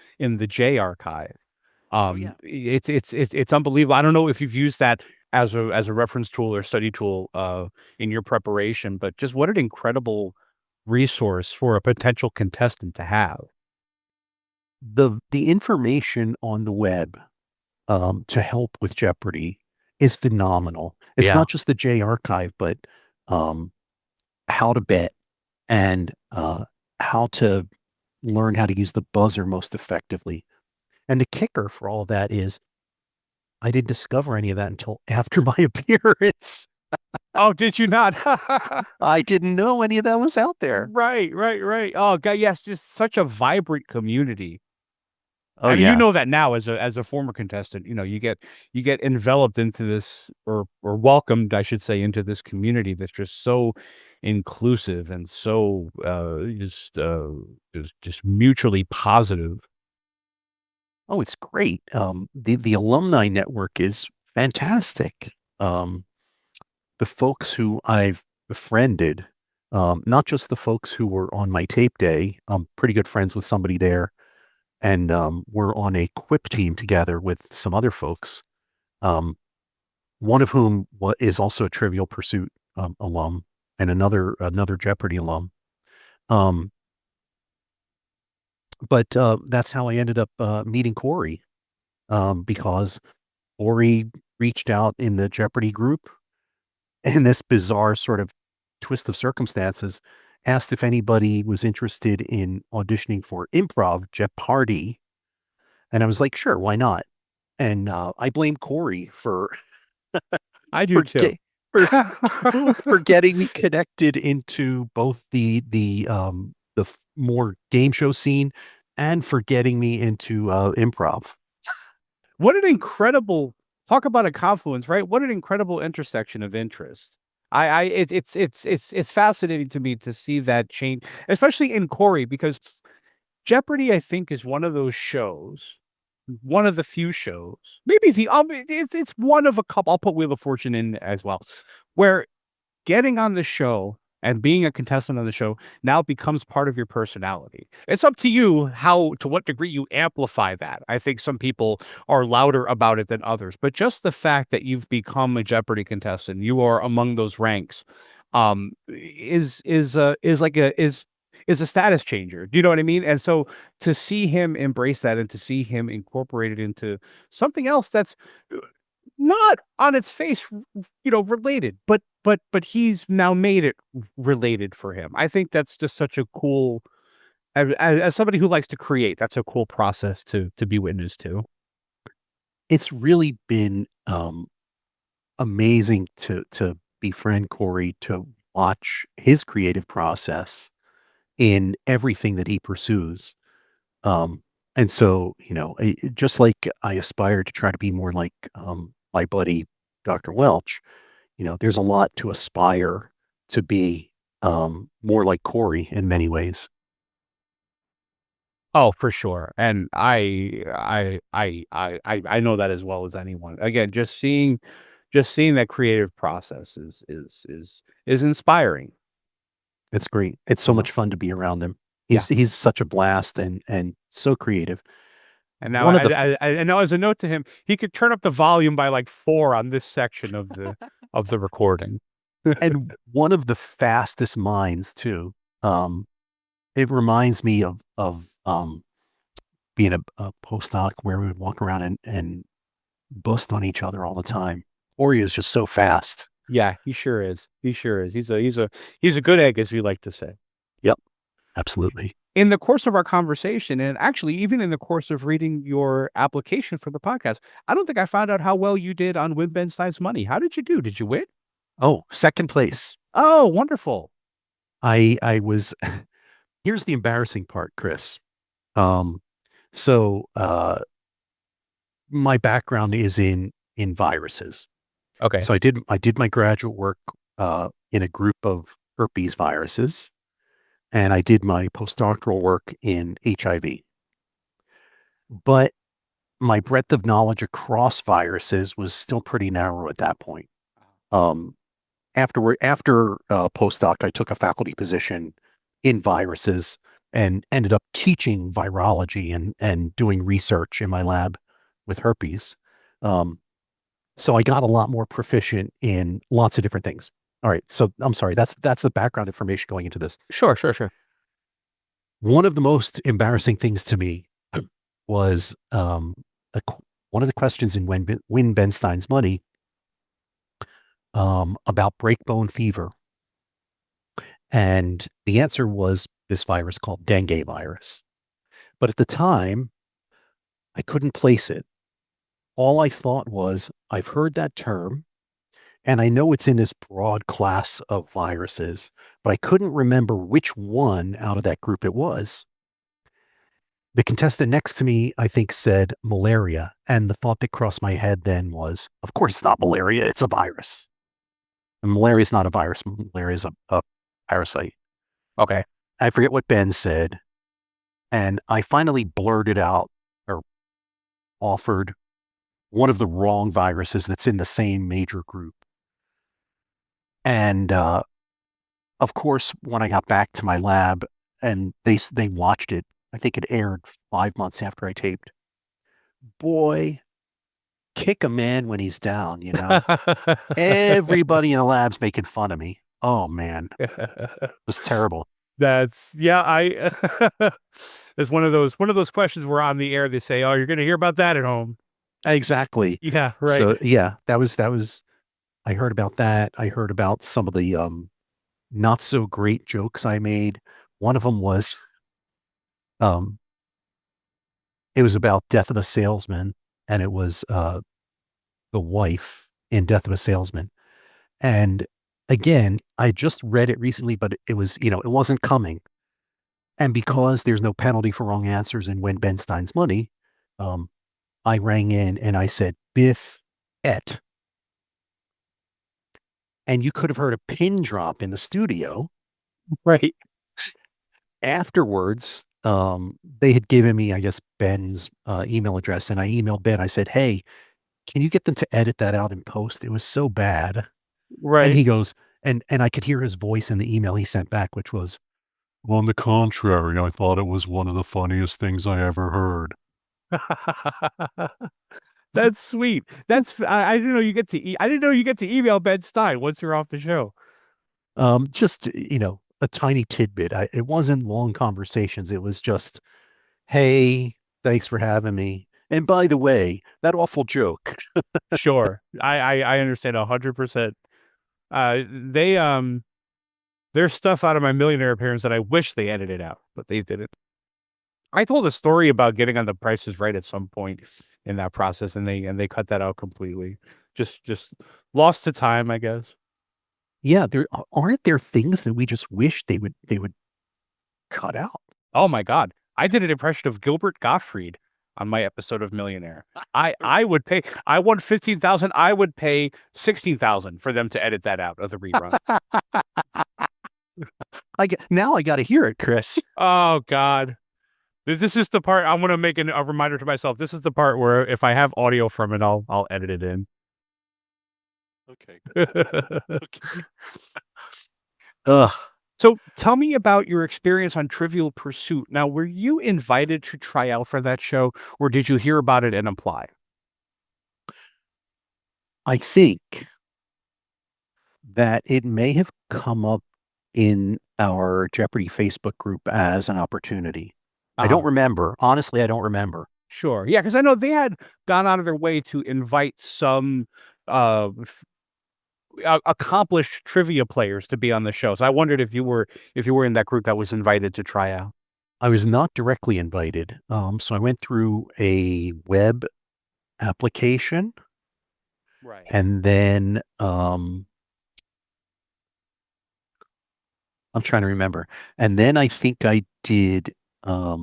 A: J archive.
G: Yeah.
A: It's unbelievable. I don't know if you've used that as a reference tool or study tool in your preparation, but just what an incredible resource for a potential contestant to have.
G: The information on the web to help with Jeopardy is phenomenal. It's
A: Yeah.
G: not just the J archive, but how to bet and how to learn how to use the buzzer most effectively. And the kicker for all of that is I didn't discover any of that until after my appearance.
A: Oh, did you not?
G: I didn't know any of that was out there.
A: Right. Oh, God, yes, just such a vibrant community.
G: Oh,
A: I mean,
G: yeah.
A: you know that now as a former contestant, you get enveloped into this or welcomed, I should say, into this community that's just so inclusive and so just mutually positive.
G: Oh, it's great. The alumni network is fantastic. The folks who I've befriended, not just the folks who were on my tape day. I'm pretty good friends with somebody there, and we're on a Quip team together with some other folks. One of whom is also a Trivial Pursuit alum, and another Jeopardy alum. But that's how I ended up meeting Cory, because Cory reached out in the Jeopardy group, and this bizarre sort of twist of circumstances asked if anybody was interested in auditioning for improv Jeopardy. And I was like, sure, why not? And I blame Cory for
A: I do too.
G: for getting me connected into both the more game show scene and for getting me into improv.
A: What an incredible talk about a confluence, right? What an incredible intersection of interests. It's fascinating to me to see that change, especially in Corey, because Jeopardy, I think, is one of those shows, one of the few shows, maybe it's one of a couple. I'll put Wheel of Fortune in as well, where getting on the show and being a contestant on the show now becomes part of your personality. It's up to you to what degree you amplify that. I think some people are louder about it than others, but just the fact that you've become a Jeopardy contestant, you are among those ranks, is a status changer. Do you know what I mean? And so to see him embrace that and to see him incorporate it into something else that's not on its face, related, but he's now made it related for him. I think that's just such a cool, as somebody who likes to create, that's a cool process to be witness to.
G: It's really been amazing to befriend Corey, to watch his creative process in everything that he pursues. And so, just like I aspire to try to be more like my buddy, Dr. Welch, there's a lot to aspire to be more like Corey in many ways.
A: Oh, for sure. And I know that as well as anyone. Again, just seeing that creative process is inspiring.
G: It's great. It's so much fun to be around him. He's such a blast and so creative.
A: And now,
G: One of the
A: I know, as a note to him, he could turn up the volume by like 4 on this section of the recording.
G: and one of the fastest minds too. It reminds me of being a postdoc where we would walk around and bust on each other all the time. Ori is just so fast.
A: Yeah, he sure is. He sure is. He's a good egg, as we like to say.
G: Yep, absolutely.
A: In the course of our conversation, and actually even in the course of reading your application for the podcast, I don't think I found out how well you did on Win Ben Stein's Money. How did you do? Did you win?
G: Oh, second place.
A: Oh, wonderful.
G: I was. Here's the embarrassing part, Chris. So my background is in viruses.
A: Okay.
G: So I did my graduate work in a group of herpes viruses, and I did my postdoctoral work in HIV. But my breadth of knowledge across viruses was still pretty narrow at that point. After postdoc, I took a faculty position in viruses and ended up teaching virology and doing research in my lab with herpes. So I got a lot more proficient in lots of different things. All right. So I'm sorry. That's the background information going into this.
A: Sure.
G: One of the most embarrassing things to me was one of the questions in Win Ben Stein's Money about breakbone fever. And the answer was this virus called dengue virus. But at the time, I couldn't place it. All I thought was, I've heard that term, and I know it's in this broad class of viruses, but I couldn't remember which one out of that group it was. The contestant next to me, I think, said malaria, and the thought that crossed my head then was, of course it's not malaria, it's a virus. And malaria is not a virus, malaria is a parasite.
A: Okay.
G: I forget what Ben said, and I finally blurted out or offered one of the wrong viruses that's in the same major group. And of course, when I got back to my lab and they watched it, I think it aired 5 months after I taped. Boy, kick a man when he's down, Everybody in the lab's making fun of me. Oh man, it was terrible.
A: It's one of those questions where on the air they say, "Oh, you're going to hear about that at home."
G: Exactly.
A: Yeah, right.
G: So yeah, that was, I heard about that. I heard about some of the not so great jokes I made. One of them was, it was about Death of a Salesman, and it was the wife in Death of a Salesman. And again, I just read it recently, but it was, it wasn't coming. And because there's no penalty for wrong answers and win Ben Stein's money, I rang in and I said, Biff et. And you could have heard a pin drop in the studio.
A: Right.
G: Afterwards, they had given me, I guess, Ben's email address, and I emailed Ben. I said, hey, can you get them to edit that out in post? It was so bad.
A: Right.
G: And he goes, and I could hear his voice in the email he sent back, which was, on the contrary, I thought it was one of the funniest things I ever heard.
A: That's sweet. I didn't know you get to I didn't know you get to email Ben Stein once you're off the show.
G: Just, a tiny tidbit. It wasn't long conversations. It was just, hey, thanks for having me. And by the way, that awful joke.
A: Sure. I understand 100%. There's stuff out of my Millionaire appearance that I wish they edited out, but they didn't. I told a story about getting on The Price is Right at some point in that process, and they cut that out completely. Just lost to time, I guess.
G: Yeah, aren't there things that we just wish they would cut out?
A: Oh my God. I did an impression of Gilbert Gottfried on my episode of Millionaire. I would pay, I won 15,000. I would pay 16,000 for them to edit that out of the rerun.
G: Now I got to hear it, Chris.
A: Oh God. This is the part I'm going to make a reminder to myself. This is the part where if I have audio from it, I'll edit it in.
G: Okay. Okay. Ugh.
A: So tell me about your experience on Trivial Pursuit. Now, were you invited to try out for that show, or did you hear about it and apply?
G: I think that it may have come up in our Jeopardy Facebook group as an opportunity. I don't remember. Honestly, I don't remember.
A: Sure. Yeah, because I know they had gone out of their way to invite some accomplished trivia players to be on the show. So I wondered if you were in that group that was invited to try out.
G: I was not directly invited. So I went through a web application.
A: Right.
G: And then I'm trying to remember. And then I think I did a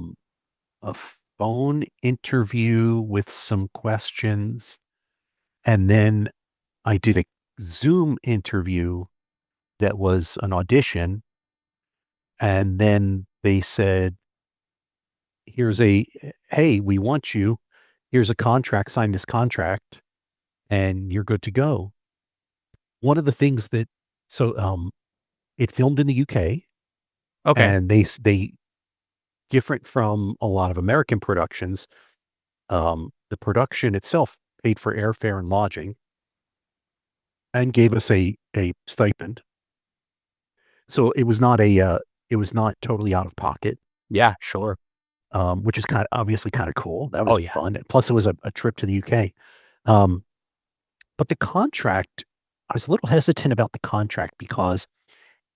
G: phone interview with some questions. And then I did a Zoom interview that was an audition. And then they said, hey, we want you. Here's a contract, sign this contract, and you're good to go. One of the things that, it filmed in the UK.
A: Okay.
G: And they different from a lot of American productions, the production itself paid for airfare and lodging and gave us a stipend. So it was not totally out of pocket.
A: Yeah, sure.
G: Which is obviously kind of cool. That was
A: Oh, yeah.
G: fun. Plus it was a trip to the UK. But the contract, I was a little hesitant about the contract because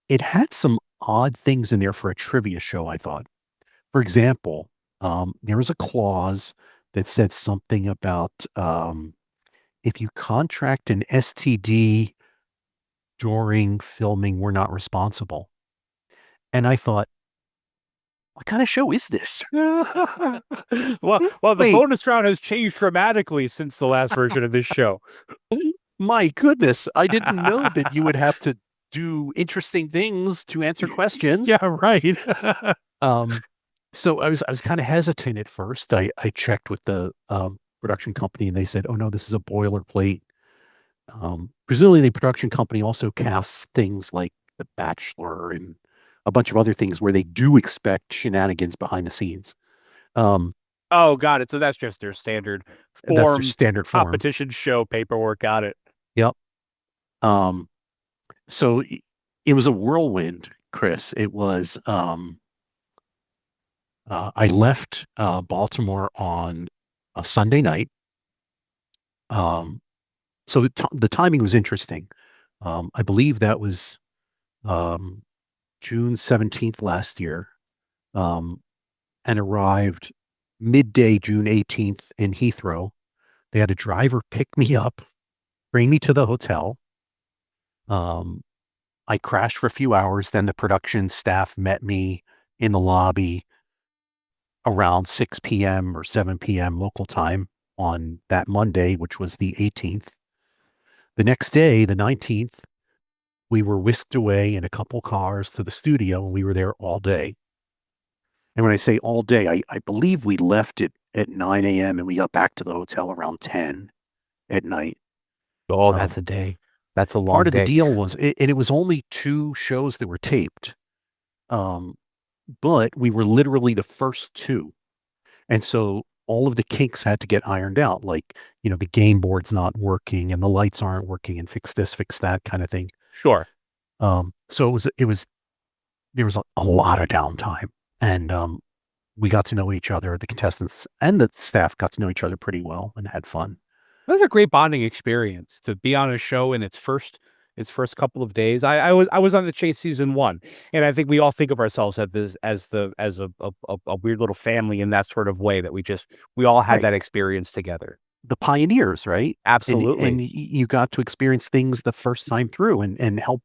G: it had some odd things in there for a trivia show, I thought. For example, there was a clause that said something about if you contract an STD during filming, we're not responsible. And I thought, what kind of show is this?
A: Well, the bonus round has changed dramatically since the last version of this show.
G: My goodness, I didn't know that you would have to do interesting things to answer questions.
A: Yeah, right.
G: So I was kind of hesitant at first. I checked with the production company and they said, oh no, this is a boilerplate. Presumably the production company also casts things like The Bachelor and a bunch of other things where they do expect shenanigans behind the scenes.
A: Oh, got it. So that's just their standard form.
G: That's their standard form.
A: Competition show paperwork. Got it.
G: Yep. So it was a whirlwind, Chris. It was, I left Baltimore on a Sunday night. So the timing was interesting. I believe that was June 17th last year, and arrived midday June 18th in Heathrow. They had a driver pick me up, bring me to the hotel. I crashed for a few hours. Then the production staff met me in the lobby around 6 p.m. or 7 p.m. local time on that Monday, which was the 18th. The next day, the 19th, we were whisked away in a couple cars to the studio, and we were there all day. And when I say all day, I believe we left it at 9 a.m. and we got back to the hotel around 10 at night.
A: Oh, that's a day. That's a long
G: Part of
A: day.
G: the deal was, and it was only 2 shows that were taped, but we were literally the first 2. And so all of the kinks had to get ironed out, like, the game board's not working and the lights aren't working and fix this, fix that kind of thing.
A: Sure.
G: So there was a lot of downtime, and we got to know each other. The contestants and the staff got to know each other pretty well and had fun.
A: That's a great bonding experience to be on a show in its first couple of days. I was on The Chase season 1, and I think we all think of ourselves as a weird little family in that sort of way, that we all had
G: Right.
A: that experience together.
G: The pioneers, right?
A: Absolutely.
G: And you got to experience things the first time through and help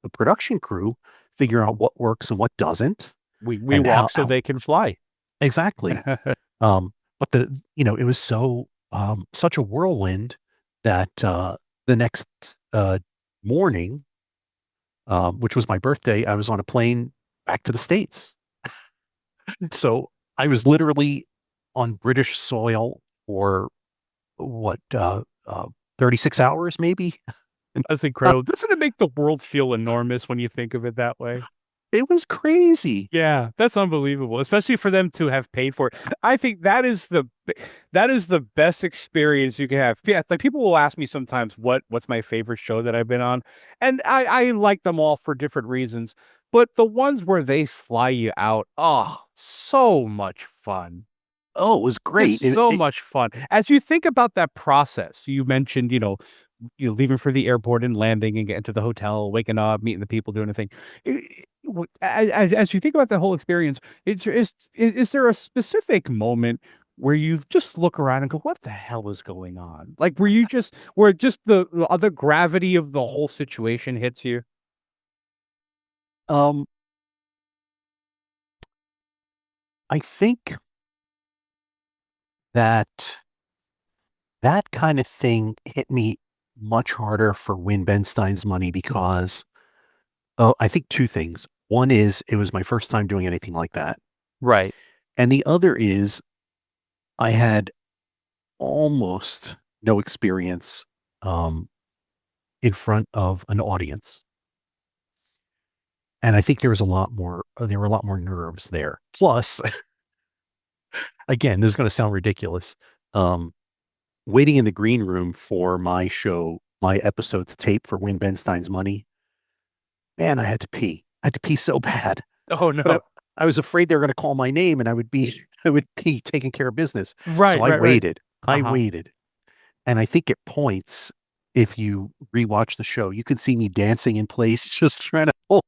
G: the production crew figure out what works and what doesn't.
A: We
G: and
A: walk so they can fly.
G: Exactly. But it was such a whirlwind that the next morning, which was my birthday, I was on a plane back to the States. So I was literally on British soil for 36 hours, maybe.
A: That's incredible. Doesn't it make the world feel enormous when you think of it that way?
G: It was crazy.
A: Yeah, that's unbelievable, especially for them to have paid for it. I think that is the best experience you can have. Yeah, like, people will ask me sometimes what's my favorite show that I've been on, and I like them all for different reasons, but the ones where they fly you out, oh, so much fun.
G: Oh, it was great.
A: Just so much fun. As you think about that process, you mentioned, you leaving for the airport and landing and getting to the hotel, waking up, meeting the people, doing the thing. As you think about the whole experience, is there a specific moment where you just look around and go, "What the hell is going on?" Like, where just the other gravity of the whole situation hits you?
G: Um, I think that kind of thing hit me much harder for Win Ben Stein's Money because I think 2 things. One is it was my first time doing anything like that.
A: Right.
G: And the other is I had almost no experience in front of an audience. And I think there were a lot more nerves there. Plus, again, this is going to sound ridiculous. Waiting in the green room for my episode to tape for Win Ben Stein's Money. Man, I had to pee. I had to pee so bad.
A: Oh, no.
G: But I was afraid they were going to call my name and I would be taking care of business.
A: Right,
G: So I
A: right.
G: waited.
A: Uh-huh.
G: I waited. And I think at points, if you rewatch the show, you could see me dancing in place, just trying to hold.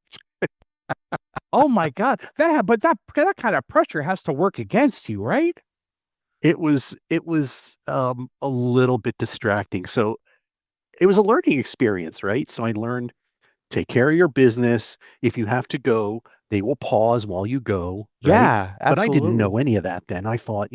A: Oh my God. But that kind of pressure has to work against you, right?
G: It was a little bit distracting. So it was a learning experience, right? So I learned, take care of your business. If you have to go, they will pause while you go. Right?
A: Yeah,
G: But I didn't know
A: absolutely.
G: any of that then. I thought,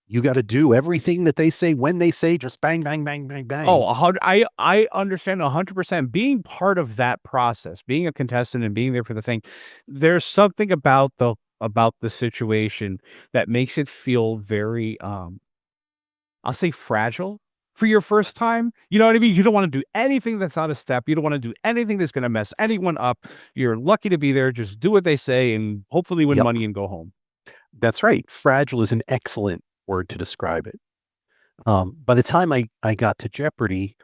G: you got to do everything that they say when they say, just bang, bang, bang, bang, bang.
A: Oh, I understand 100%. Being part of that process, being a contestant and being there for the thing, there's something about the situation that makes it feel very, I'll say, fragile for your first time. You know what I mean? You don't want to do anything that's out of step. You don't want to do anything that's going to mess anyone up. You're lucky to be there. Just do what they say and hopefully win
G: Yep,
A: money and go home.
G: that's right. Fragile is an excellent word to describe it. By the time I got to Jeopardy,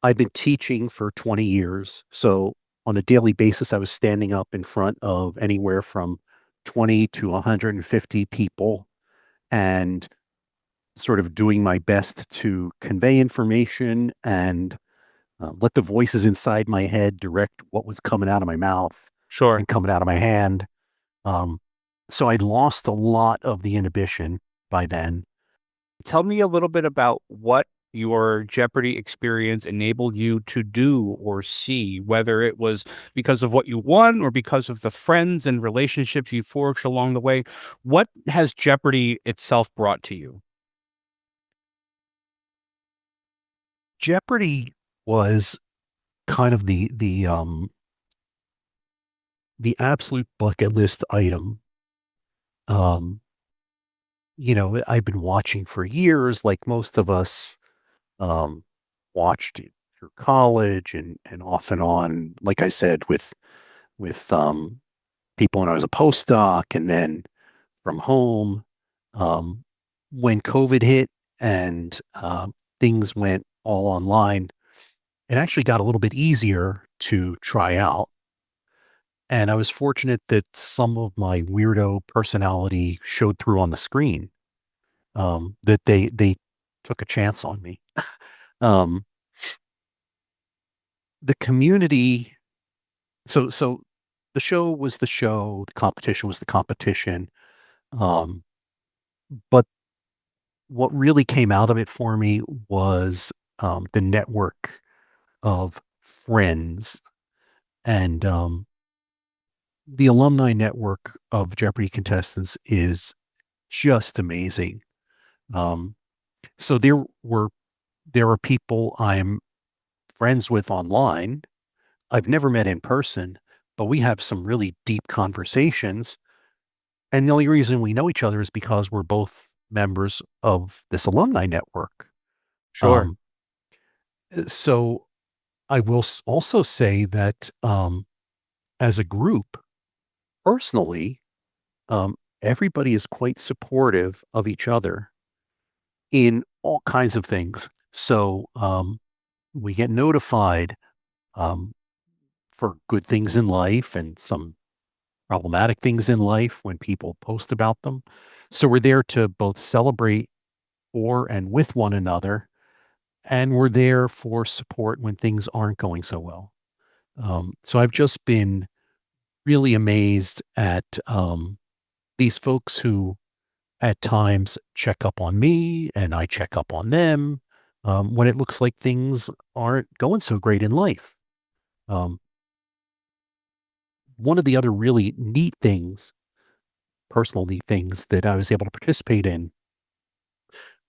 G: I'd been teaching for 20 years. So on a daily basis, I was standing up in front of anywhere from 20 to 150 people and sort of doing my best to convey information and let the voices inside my head direct what was coming out of my mouth
A: Sure.
G: and coming out of my hand. So I'd lost a lot of the inhibition by then.
A: Tell me a little bit about what your Jeopardy experience enabled you to do or see, whether it was because of what you won or because of the friends and relationships you forged along the way? What has Jeopardy itself brought to you?
G: Jeopardy was kind of the absolute bucket list item. I've been watching for years, like most of us, watched it through college and off and on, like I said, with people when I was a postdoc and then from home. Um, when COVID hit and things went all online, it actually got a little bit easier to try out. And I was fortunate that some of my weirdo personality showed through on the screen, that they took a chance on me. Um, the community, so the show was the show, the competition was the competition. Um, but what really came out of it for me was the network of friends and the alumni network of Jeopardy contestants is just amazing. Um, so there are people I'm friends with online. I've never met in person, but we have some really deep conversations. And the only reason we know each other is because we're both members of this alumni network.
A: Sure.
G: So I will also say that as a group, personally, everybody is quite supportive of each other in all kinds of things. So we get notified um, for good things in life and some problematic things in life when people post about them. So we're there to both celebrate for and with one another, and we're there for support when things aren't going so well. So I've just been really amazed at these folks who at times check up on me and I check up on them when it looks like things aren't going so great in life. Um, One of the other really neat things, personal neat things that I was able to participate in,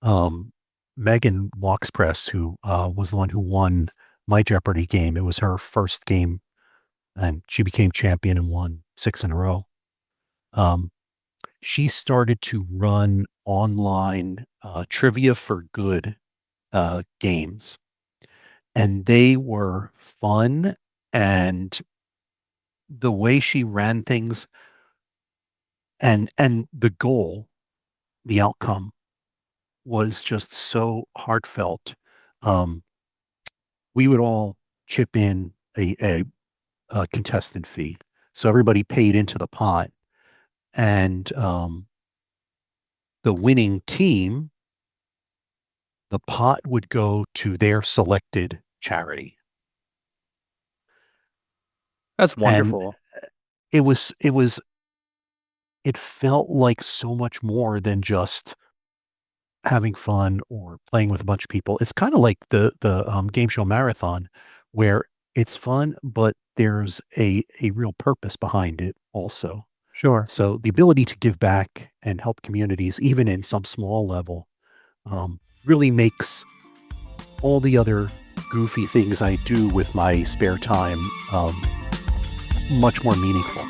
G: um, Megan Walks Press, who was the one who won my Jeopardy game. It was her first game, and she became champion and won 6 in a row. Um, she started to run online trivia for good games, and they were fun. And the way she ran things and the goal, the outcome was just so heartfelt. Um, we would all chip in a contestant fee. So everybody paid into the pot, and the winning team, the pot would go to their selected charity.
A: That's
G: And
A: wonderful.
G: it felt like so much more than just having fun or playing with a bunch of people. It's kind of like the game show marathon, where it's fun, but there's a real purpose behind it also.
A: Sure.
G: So the ability to give back and help communities, even in some small level, really makes all the other goofy things I do with my spare time much more meaningful.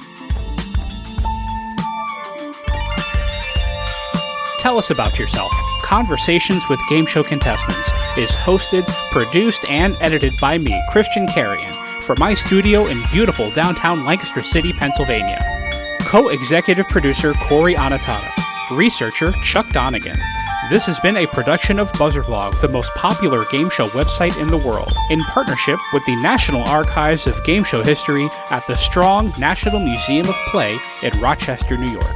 A: Tell Us About Yourself. Conversations with Game Show Contestants is hosted, produced, and edited by me, Christian Carrion, from my studio in beautiful downtown Lancaster City, Pennsylvania. Co-executive producer Cory Anotado. Researcher Chuck Donegan. This has been a production of BuzzerBlog, the most popular game show website in the world, in partnership with the National Archives of Game Show History at the Strong National Museum of Play in Rochester, New York.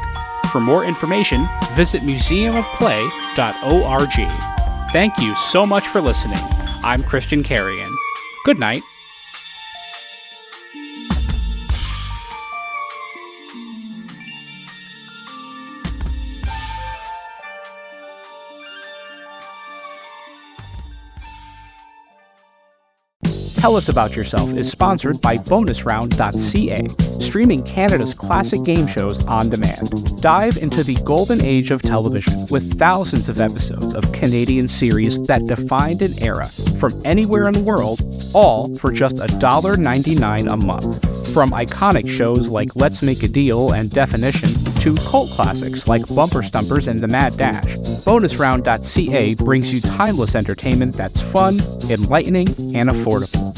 A: For more information, visit museumofplay.org. Thank you so much for listening. I'm Christian Carrion. Good night. Tell Us About Yourself is sponsored by bonusround.ca, streaming Canada's classic game shows on demand. Dive into the golden age of television with thousands of episodes of Canadian series that defined an era from anywhere in the world, all for just $1.99 a month. From iconic shows like Let's Make a Deal and Definition to cult classics like Bumper Stumpers and The Mad Dash, bonusround.ca brings you timeless entertainment that's fun, enlightening, and affordable.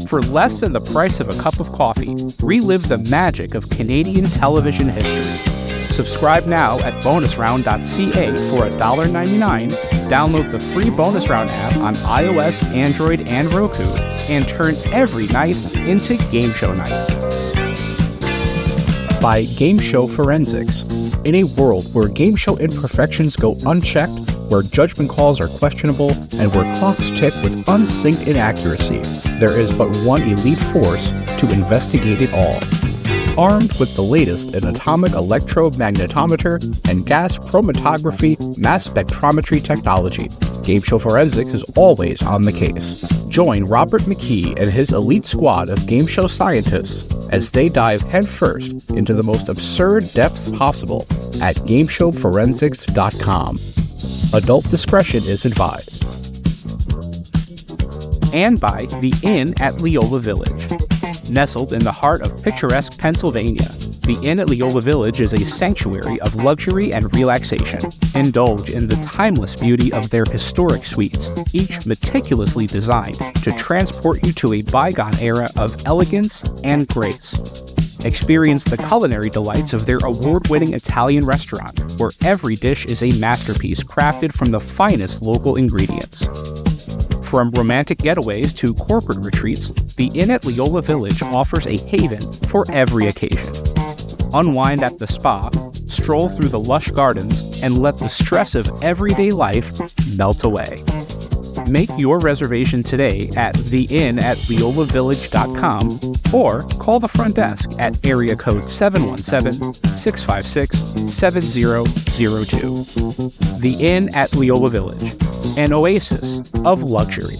A: For less than the price of a cup of coffee, relive the magic of Canadian television history. Subscribe now at bonusround.ca for $1.99, download the free Bonus Round app on iOS, Android, and Roku, and turn every night into Game Show Night. By Game Show Forensics. In a world where game show imperfections go unchecked, where judgment calls are questionable, and where clocks tick with unsynced inaccuracy, there is but one elite force to investigate it all. Armed with the latest in atomic electromagnetometer and gas chromatography mass spectrometry technology, Game Show Forensics is always on the case. Join Robert McKee and his elite squad of game show scientists as they dive headfirst into the most absurd depths possible at GameShowForensics.com. Adult discretion is advised. And by The Inn at Leola Village. Nestled in the heart of picturesque Pennsylvania, the Inn at Leola Village is a sanctuary of luxury and relaxation. Indulge in the timeless beauty of their historic suites, each meticulously designed to transport you to a bygone era of elegance and grace. Experience the culinary delights of their award-winning Italian restaurant, where every dish is a masterpiece crafted from the finest local ingredients. From romantic getaways to corporate retreats, the Inn at Leola Village offers a haven for every occasion. Unwind at the spa, stroll through the lush gardens, and let the stress of everyday life melt away. Make your reservation today at theinnatleolavillage.com or call the front desk at area code 717-656-7002. The Inn at Leola Village, an oasis of luxury.